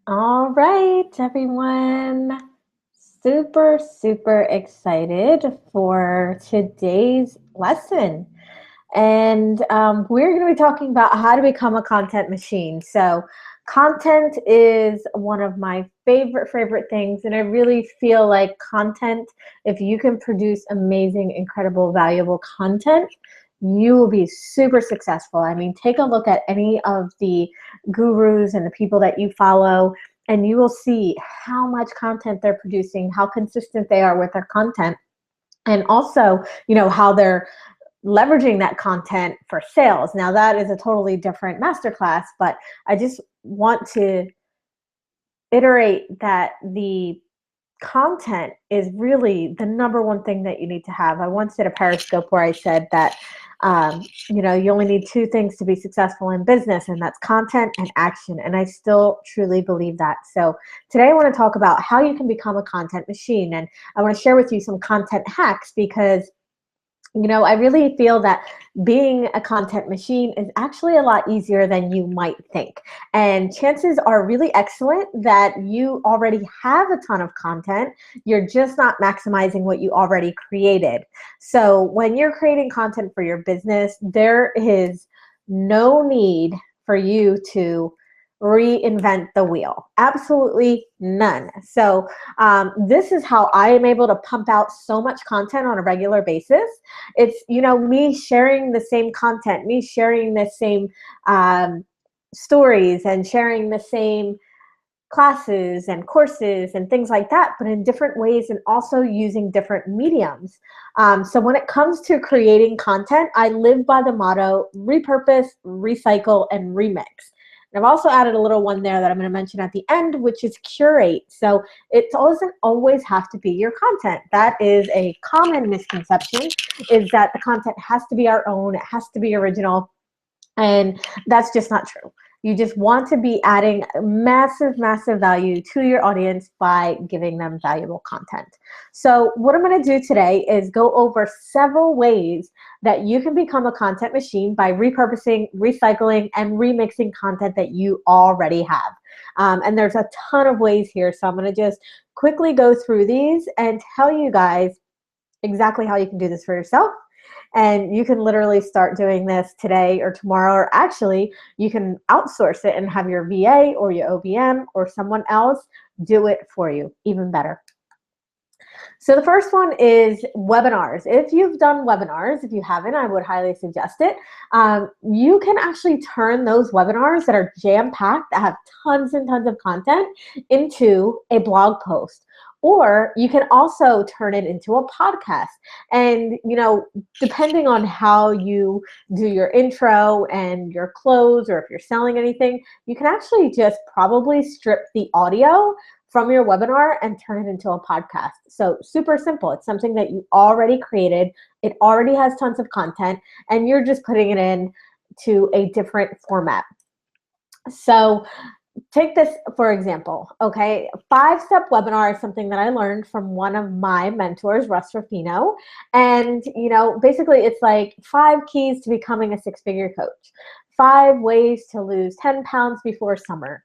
All right, everyone. Super, super excited for today's lesson. And we're going to be talking about how to become a content machine. So, content is one of my favorite things. And I really feel like content, if you can produce amazing, incredible, valuable content, you will be super successful. I mean, take a look at any of the gurus and the people that you follow, and you will see how much content they're producing, how consistent they are with their content, and also, how they're leveraging that content for sales. Now that is a totally different masterclass, but I just want to iterate that the content is really the number one thing that you need to have. I once did a Periscope where I said that you only need two things to be successful in business, and that's content and action. And I still truly believe that. So today I want to talk about how you can become a content machine. And I want to share with you some content hacks because I really feel that being a content machine is actually a lot easier than you might think. And chances are really excellent that you already have a ton of content. You're just not maximizing what you already created. So when you're creating content for your business, there is no need for you to reinvent the wheel. Absolutely none. So this is how I am able to pump out so much content on a regular basis. It's, me sharing the same content, me sharing the same stories and sharing the same classes and courses and things like that, but in different ways and also using different mediums. So when it comes to creating content, I live by the motto, repurpose, recycle, and remix. And I've also added a little one there that I'm going to mention at the end, which is curate. So it doesn't always have to be your content. That is a common misconception, is that the content has to be our own, it has to be original, and that's just not true. You just want to be adding massive, massive value to your audience by giving them valuable content. So what I'm going to do today is go over several ways that you can become a content machine by repurposing, recycling, and remixing content that you already have. And there's a ton of ways here, so I'm going to just quickly go through these and tell you guys exactly how you can do this for yourself. And you can literally start doing this today or tomorrow, or actually you can outsource it and have your VA or your OBM or someone else do it for you, even better. So the first one is webinars. If you've done webinars, if you haven't, I would highly suggest it. You can actually turn those webinars that are jam-packed, that have tons and tons of content, into a blog post. Or you can also turn it into a podcast. And, depending on how you do your intro and your close, or if you're selling anything, you can actually just probably strip the audio from your webinar and turn it into a podcast. So super simple. It's something that you already created. It already has tons of content, and you're just putting it in to a different format. So take this for example, okay? 5-step webinar is something that I learned from one of my mentors, Russ Ruffino. And, basically it's like 5 keys to becoming a 6-figure coach, 5 ways to lose 10 pounds before summer,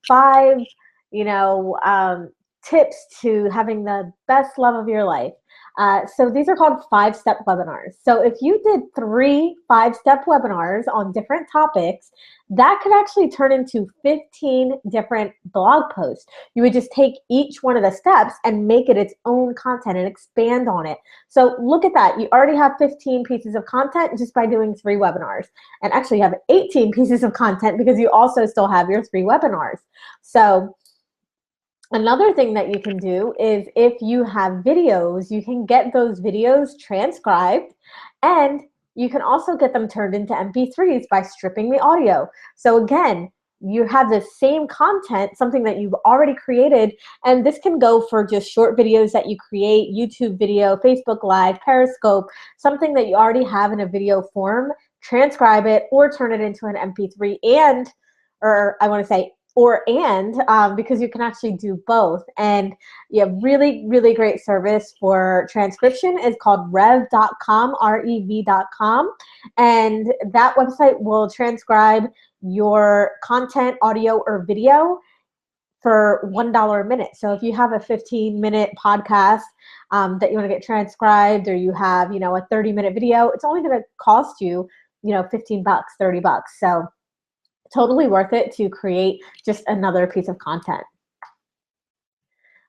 5 tips to having the best love of your life. So these are called 5-step webinars. So if you did 3 5-step webinars on different topics, that could actually turn into 15 different blog posts. You would just take each one of the steps and make it its own content and expand on it. So look at that. You already have 15 pieces of content just by doing 3 webinars. And actually you have 18 pieces of content because you also still have your 3 webinars. So another thing that you can do is, if you have videos, you can get those videos transcribed, and you can also get them turned into MP3s by stripping the audio. So again, you have the same content, something that you've already created, and this can go for just short videos that you create, YouTube video, Facebook Live, Periscope, something that you already have in a video form, transcribe it or turn it into an MP3, because you can actually do both. And really, really great service for transcription is called rev.com, rev.com. And that website will transcribe your content, audio or video, for $1 a minute. So if you have a 15-minute podcast that you want to get transcribed, or you have, a 30-minute video, it's only going to cost you, $15, $30. So totally worth it to create just another piece of content.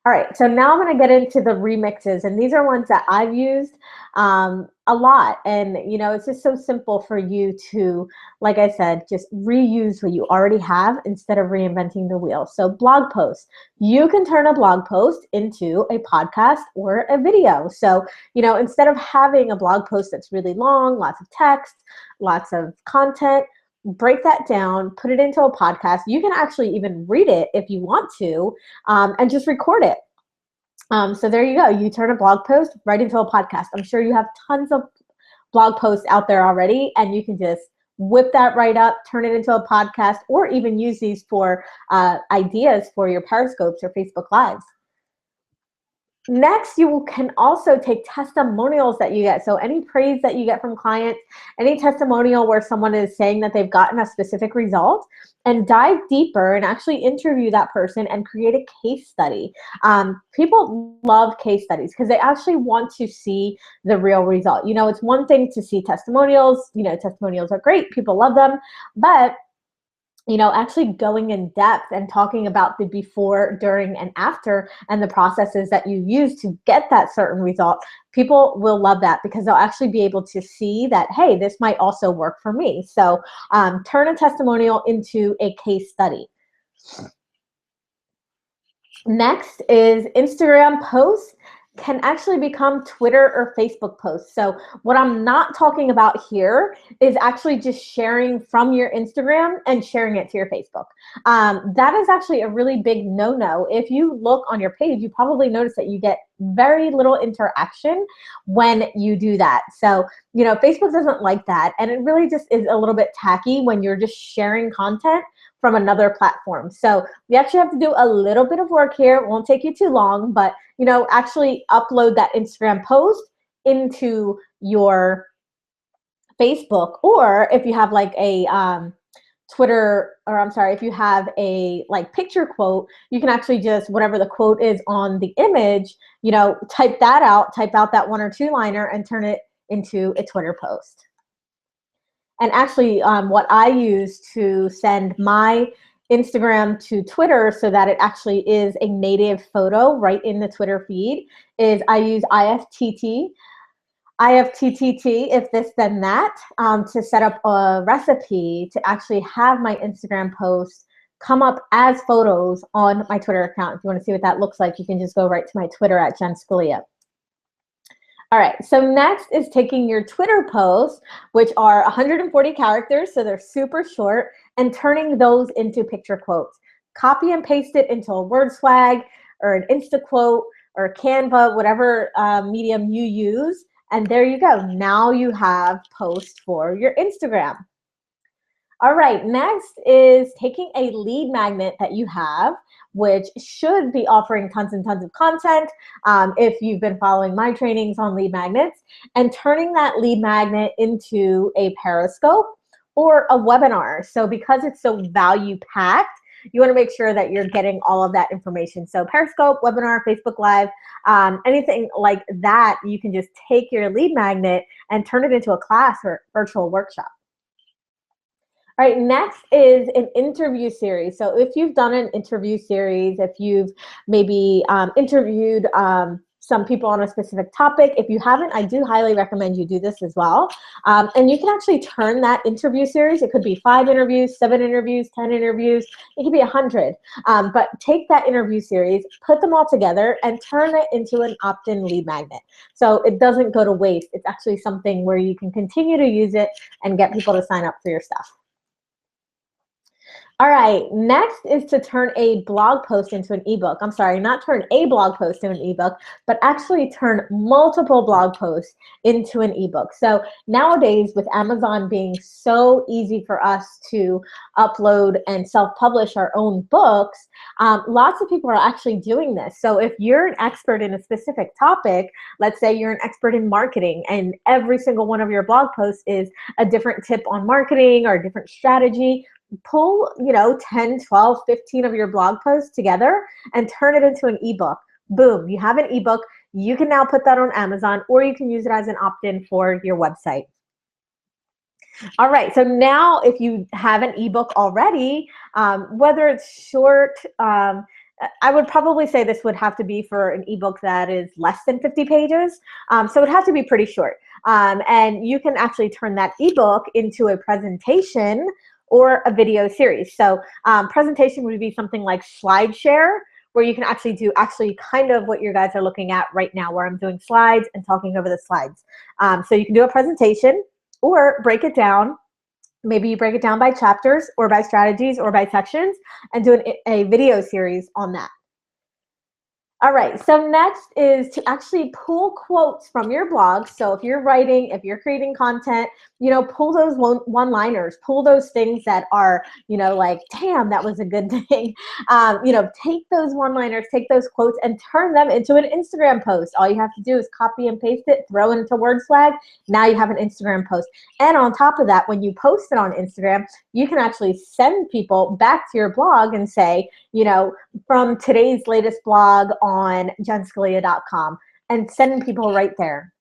All right, so now I'm going to get into the remixes, and these are ones that I've used a lot. And, it's just so simple for you to, like I said, just reuse what you already have instead of reinventing the wheel. So blog posts, you can turn a blog post into a podcast or a video. So, instead of having a blog post that's really long, lots of text, lots of content, break that down, put it into a podcast. You can actually even read it if you want to, and just record it. So there you go. You turn a blog post right into a podcast. I'm sure you have tons of blog posts out there already, and you can just whip that right up, turn it into a podcast, or even use these for ideas for your Periscopes or Facebook Lives. Next, you can also take testimonials that you get. So any praise that you get from clients, any testimonial where someone is saying that they've gotten a specific result, and dive deeper and actually interview that person and create a case study. People love case studies because they actually want to see the real result. It's one thing to see testimonials. Testimonials are great. People love them. But actually going in depth and talking about the before, during, and after, and the processes that you use to get that certain result, people will love that because they'll actually be able to see that, hey, this might also work for me. So turn a testimonial into a case study. Next is Instagram posts can actually become Twitter or Facebook posts. So what I'm not talking about here is actually just sharing from your Instagram and sharing it to your Facebook. That is actually a really big no-no. If you look on your page, you probably notice that you get very little interaction when you do that. So, Facebook doesn't like that. And it really just is a little bit tacky when you're just sharing content from another platform. So you actually have to do a little bit of work here. It won't take you too long, but actually upload that Instagram post into your Facebook, or if you have like a if you have a picture quote, you can actually just, whatever the quote is on the image, type out that 1 or 2 liner and turn it into a Twitter post. And actually, what I use to send my Instagram to Twitter so that it actually is a native photo right in the Twitter feed is I use IFTTT, if this then that, to set up a recipe to actually have my Instagram posts come up as photos on my Twitter account. If you want to see what that looks like, you can just go right to my Twitter at Jen Scalia. All right, so next is taking your Twitter posts, which are 140 characters, so they're super short, and turning those into picture quotes. Copy and paste it into a word swag or an Insta quote or Canva, whatever medium you use, and there you go. Now you have posts for your Instagram. All right, next is taking a lead magnet that you have, which should be offering tons and tons of content if you've been following my trainings on lead magnets, and turning that lead magnet into a Periscope or a webinar. So because it's so value-packed, you want to make sure that you're getting all of that information. So Periscope, webinar, Facebook Live, anything like that, you can just take your lead magnet and turn it into a class or virtual workshop. All right, next is an interview series. So if you've done an interview series, if you've maybe interviewed some people on a specific topic, if you haven't, I do highly recommend you do this as well. And you can actually turn that interview series. It could be 5 interviews, 7 interviews, 10 interviews. It could be 100. But take that interview series, put them all together, and turn it into an opt-in lead magnet. So it doesn't go to waste. It's actually something where you can continue to use it and get people to sign up for your stuff. All right, next is to turn a blog post into an ebook. I'm sorry, not turn a blog post into an ebook, but actually turn multiple blog posts into an ebook. So nowadays, with Amazon being so easy for us to upload and self-publish our own books, lots of people are actually doing this. So if you're an expert in a specific topic, let's say you're an expert in marketing, and every single one of your blog posts is a different tip on marketing or a different strategy, pull, 10, 12, 15 of your blog posts together and turn it into an ebook. Boom, you have an ebook. You can now put that on Amazon, or you can use it as an opt-in for your website. All right, so now if you have an ebook already, whether it's short, I would probably say this would have to be for an ebook that is less than 50 pages. So it has to be pretty short. And you can actually turn that ebook into a presentation or a video series. So presentation would be something like SlideShare, where you can actually do kind of what you guys are looking at right now, where I'm doing slides and talking over the slides. So you can do a presentation or break it down. Maybe you break it down by chapters or by strategies or by sections and do a video series on that. All right, so next is to actually pull quotes from your blog. So if you're writing, if you're creating content, pull those one-liners, pull those things that are, like, damn, that was a good thing. Take those one-liners, take those quotes and turn them into an Instagram post. All you have to do is copy and paste it, throw it into WordSwag. Now you have an Instagram post. And on top of that, when you post it on Instagram, you can actually send people back to your blog and say, from today's latest blog on jenscalia.com, and sending people right there.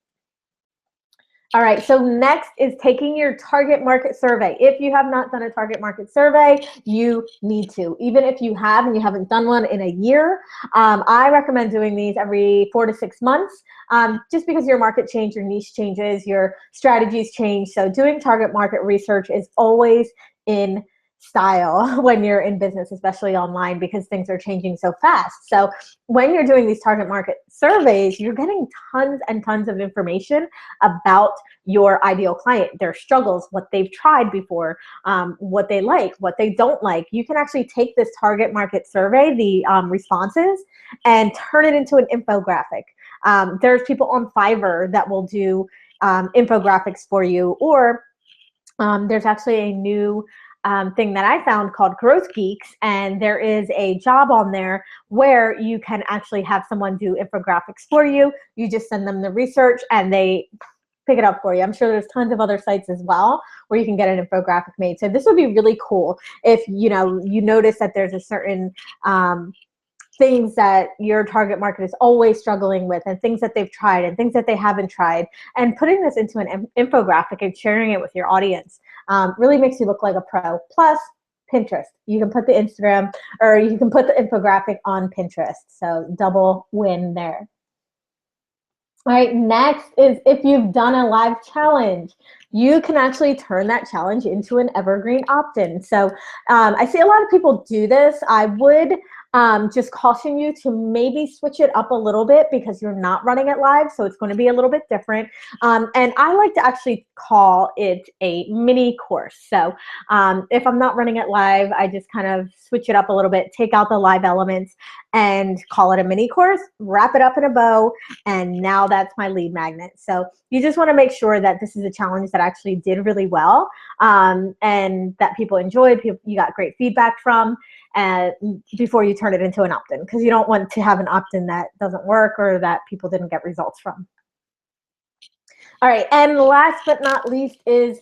All right, so next is taking your target market survey. If you have not done a target market survey, you need to. Even if you have and you haven't done one in a year, I recommend doing these every 4 to 6 months, just because your market changes, your niche changes, your strategies change. So doing target market research is always in style when you're in business, especially online, because things are changing so fast. So when you're doing these target market surveys, you're getting tons and tons of information about your ideal client, their struggles, what they've tried before, what they like, what they don't like. You can actually take this target market survey, the responses, and turn it into an infographic. There's people on Fiverr that will do infographics for you, or there's actually a new thing that I found called Growth Geeks, and there is a job on there where you can actually have someone do infographics for you. You just send them the research and they pick it up for you. I'm sure there's tons of other sites as well where you can get an infographic made. So this would be really cool if you notice that there's a certain things that your target market is always struggling with, and things that they've tried and things that they haven't tried, and putting this into an infographic and sharing it with your audience really makes you look like a pro. Plus Pinterest, you can put the Instagram, or you can put the infographic on Pinterest. So double win there. All right, next is if you've done a live challenge, you can actually turn that challenge into an evergreen opt-in. So I see a lot of people do this. I would just caution you to maybe switch it up a little bit, because you're not running it live, so it's going to be a little bit different. And I like to actually call it a mini course. So if I'm not running it live, I just kind of switch it up a little bit, take out the live elements, and call it a mini course, wrap it up in a bow, and now that's my lead magnet. So you just want to make sure that this is a challenge that actually did really well, and that people enjoyed, you got great feedback from, before you turn it into an opt-in, because you don't want to have an opt-in that doesn't work or that people didn't get results from. All right, and last but not least is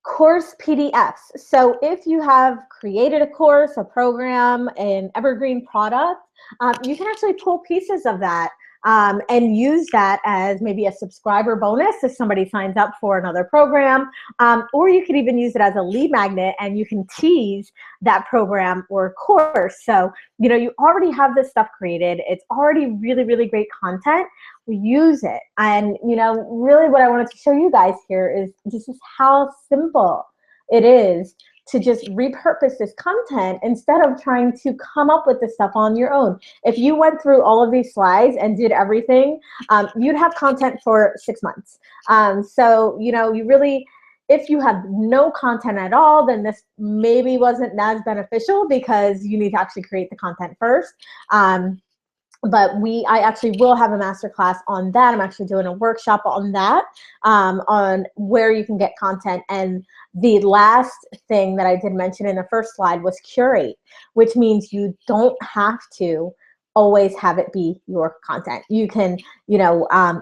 course PDFs. So if you have created a course, a program, an evergreen product, you can actually pull pieces of that and use that as maybe a subscriber bonus if somebody signs up for another program, or you could even use it as a lead magnet, and you can tease that program or course. So you already have this stuff created. It's already really, really great content. Use it. And really what I wanted to show you guys here is this is how simple it is to just repurpose this content instead of trying to come up with this stuff on your own. If you went through all of these slides and did everything, you'd have content for 6 months. So you really, if you have no content at all, then this maybe wasn't as beneficial, because you need to actually create the content first. But I actually will have a masterclass on that. I'm actually doing a workshop on that, on where you can get content. And the last thing that I did mention in the first slide was curate, which means you don't have to always have it be your content. You can,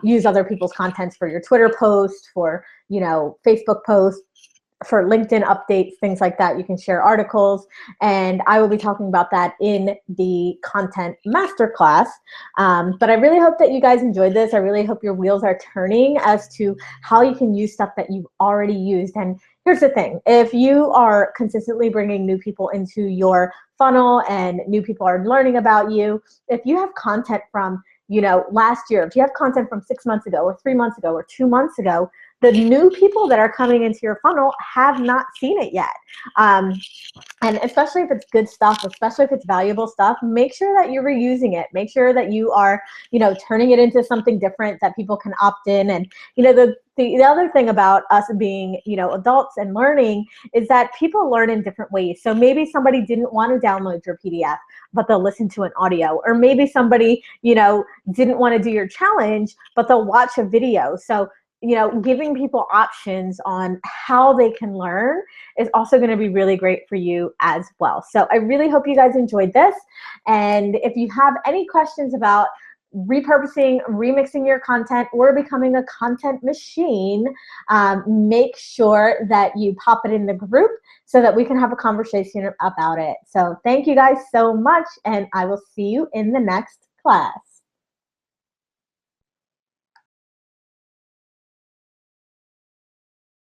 use other people's contents for your Twitter post, for, Facebook posts, for LinkedIn updates, things like that. You can share articles, and I will be talking about that in the content masterclass. But I really hope that you guys enjoyed this. I really hope your wheels are turning as to how you can use stuff that you've already used. And here's the thing, if you are consistently bringing new people into your funnel and new people are learning about you, if you have content from, you know, last year, if you have content from 6 months ago or 3 months ago or 2 months ago, the new people that are coming into your funnel have not seen it yet. And especially if it's good stuff, especially if it's valuable stuff, make sure that you're reusing it. Make sure that you are, you know, turning it into something different that people can opt in. And, you know, the other thing about us being, you know, adults and learning is that people learn in different ways. So maybe somebody didn't want to download your PDF, but they'll listen to an audio. Or maybe somebody, you know, didn't want to do your challenge, but they'll watch a video. So, you know, giving people options on how they can learn is also going to be really great for you as well. So I really hope you guys enjoyed this. And if you have any questions about repurposing, remixing your content, or becoming a content machine, make sure that you pop it in the group so that we can have a conversation about it. So thank you guys so much, and I will see you in the next class.